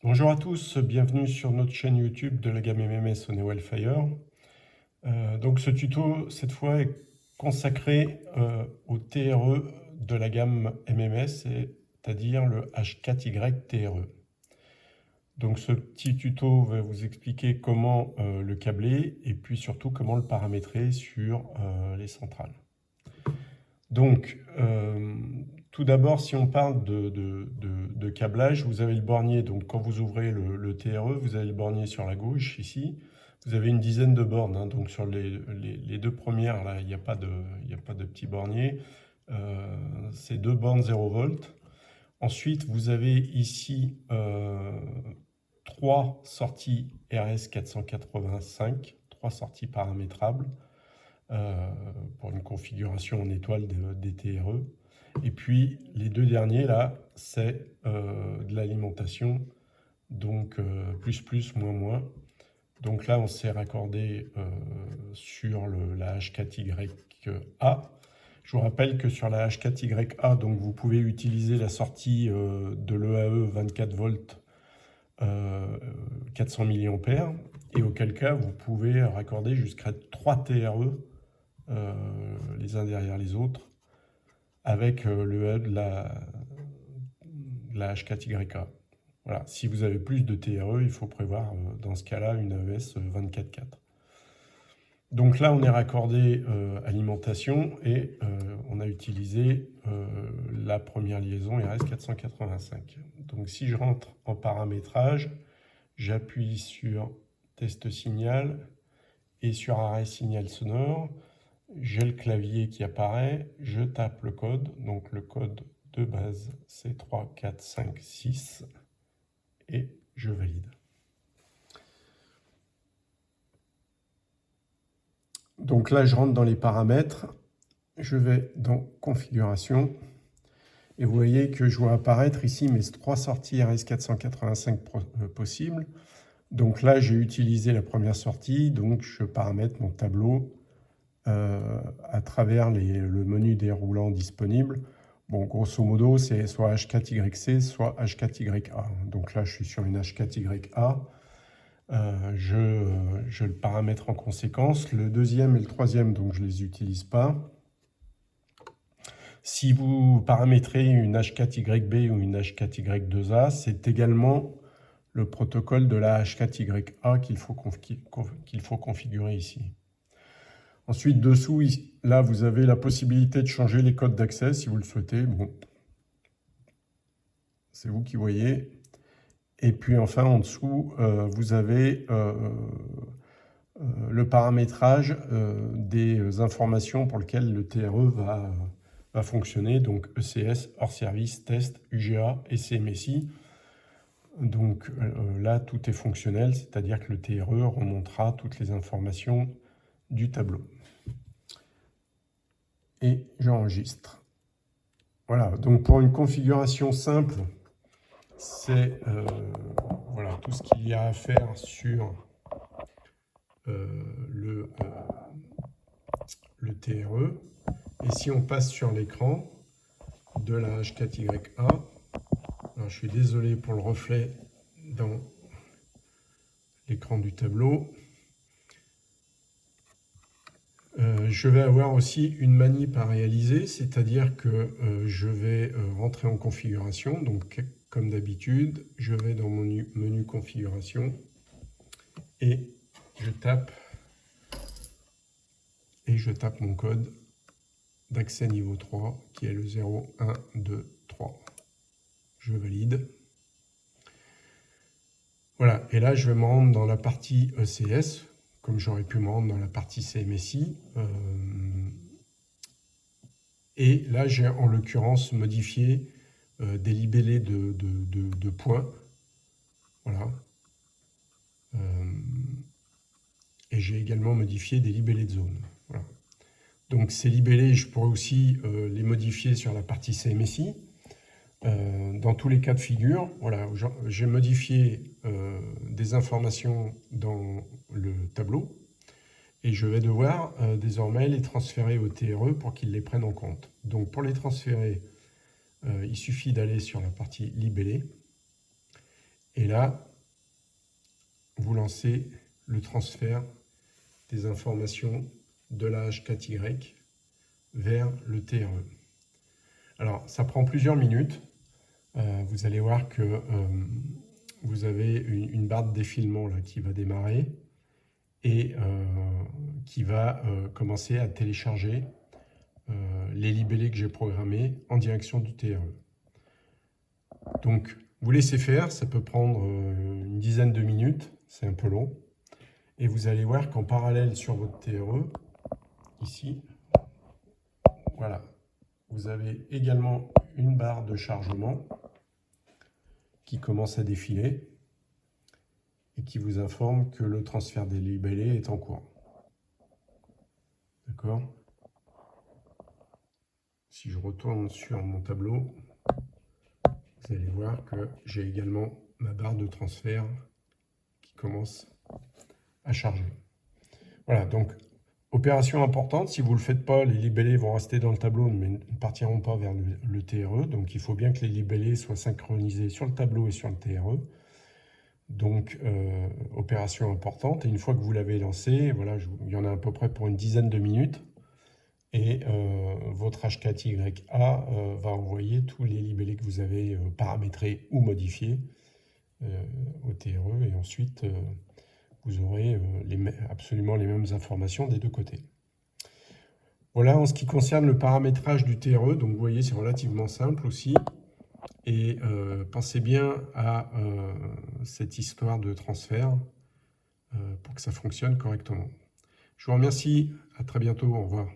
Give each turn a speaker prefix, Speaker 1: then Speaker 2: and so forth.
Speaker 1: Bonjour à tous, bienvenue sur notre chaîne YouTube de la gamme MMS Honey Wildfire. Donc ce tuto, cette fois, est consacré au TRE de la gamme MMS, c'est-à-dire le H4Y TRE. Donc ce petit tuto va vous expliquer comment le câbler et puis surtout comment le paramétrer sur les centrales. Donc, tout d'abord, si on parle de câblage, vous avez le bornier. Donc, quand vous ouvrez le TRE, vous avez le bornier sur la gauche, ici. Vous avez une dizaine de bornes. Hein. Donc, sur les deux premières, là, il n'y a pas de petit bornier. C'est deux bornes 0 volts. Ensuite, vous avez ici trois sorties RS485, trois sorties paramétrables. Pour une configuration en étoile des TRE. Et puis les deux derniers là, c'est de l'alimentation, donc plus, moins. Donc là, on s'est raccordé sur la H4YA. Je vous rappelle que sur la H4YA, donc vous pouvez utiliser la sortie de l'EAE 24 volts 400 mA, et auquel cas vous pouvez raccorder jusqu'à 3 TRE les uns derrière les autres, avec le E de la H4YA. Voilà. Si vous avez plus de TRE, il faut prévoir dans ce cas-là une AES 24/4. Donc là, on est raccordé alimentation et on a utilisé la première liaison RS485. Donc si je rentre en paramétrage, j'appuie sur test signal et sur arrêt signal sonore. J'ai le clavier qui apparaît, je tape le code, donc le code de base c'est 3, 4, 5, 6 et je valide. Donc là je rentre dans les paramètres, je vais dans configuration et vous voyez que je vois apparaître ici mes trois sorties RS485 possibles. Donc là j'ai utilisé la première sortie, donc je paramètre mon tableau à travers le menu déroulant disponible. Bon, grosso modo, c'est soit H4YC, soit H4YA. Donc là, je suis sur une H4YA. Je le paramètre en conséquence. Le deuxième et le troisième, donc je ne les utilise pas. Si vous paramétrez une H4YB ou une H4Y2A, c'est également le protocole de la H4YA qu'il faut configurer ici. Ensuite, dessous, là, vous avez la possibilité de changer les codes d'accès si vous le souhaitez. Bon, c'est vous qui voyez. Et puis enfin, en dessous, vous avez le paramétrage des informations pour lesquelles le TRE va fonctionner. Donc ECS, hors service, test, UGA et CMSI. Donc là, tout est fonctionnel, c'est-à-dire que le TRE remontera toutes les informations du tableau. Et j'enregistre. Voilà, donc pour une configuration simple, c'est voilà, tout ce qu'il y a à faire sur le TRE. Et si on passe sur l'écran de la H4YA, alors je suis désolé pour le reflet dans l'écran du tableau, je vais avoir aussi une manip à réaliser, c'est-à-dire que je vais rentrer en configuration. Donc, comme d'habitude, je vais dans mon menu configuration et je tape mon code d'accès niveau 3 qui est le 0, 1, 2, 3. Je valide. Voilà, et là je vais me rendre dans la partie ECS, comme j'aurais pu me rendre dans la partie CMSI. Et là j'ai en l'occurrence modifié des libellés de points. Voilà. Et j'ai également modifié des libellés de zone. Voilà. Donc ces libellés, je pourrais aussi les modifier sur la partie CMSI. Dans tous les cas de figure, voilà, j'ai modifié des informations dans le tableau et je vais devoir désormais les transférer au TRE pour qu'il les prenne en compte. Donc pour les transférer, il suffit d'aller sur la partie libellé Et là, vous lancez le transfert des informations de la H4Y vers le TRE. Alors, ça prend plusieurs minutes. Vous allez voir que vous avez une barre de défilement là, qui va démarrer et qui va commencer à télécharger les libellés que j'ai programmés en direction du TRE. Donc, vous laissez faire, ça peut prendre une dizaine de minutes, c'est un peu long. Et vous allez voir qu'en parallèle sur votre TRE, ici, voilà, vous avez également une barre de chargement qui commence à défiler et qui vous informe que le transfert des libellés est en cours. D'accord? Si je retourne sur mon tableau, vous allez voir que j'ai également ma barre de transfert qui commence à charger. Voilà, donc opération importante, si vous ne le faites pas, les libellés vont rester dans le tableau mais ne partiront pas vers le TRE. Donc il faut bien que les libellés soient synchronisés sur le tableau et sur le TRE. Donc opération importante. Et une fois que vous l'avez lancé, voilà, il y en a à peu près pour une dizaine de minutes. Et votre H4YA va envoyer tous les libellés que vous avez paramétrés ou modifiés au TRE. Et ensuite, vous aurez absolument les mêmes informations des deux côtés. Voilà en ce qui concerne le paramétrage du TRE. Donc vous voyez, c'est relativement simple aussi. Et pensez bien à cette histoire de transfert pour que ça fonctionne correctement. Je vous remercie. À très bientôt. Au revoir.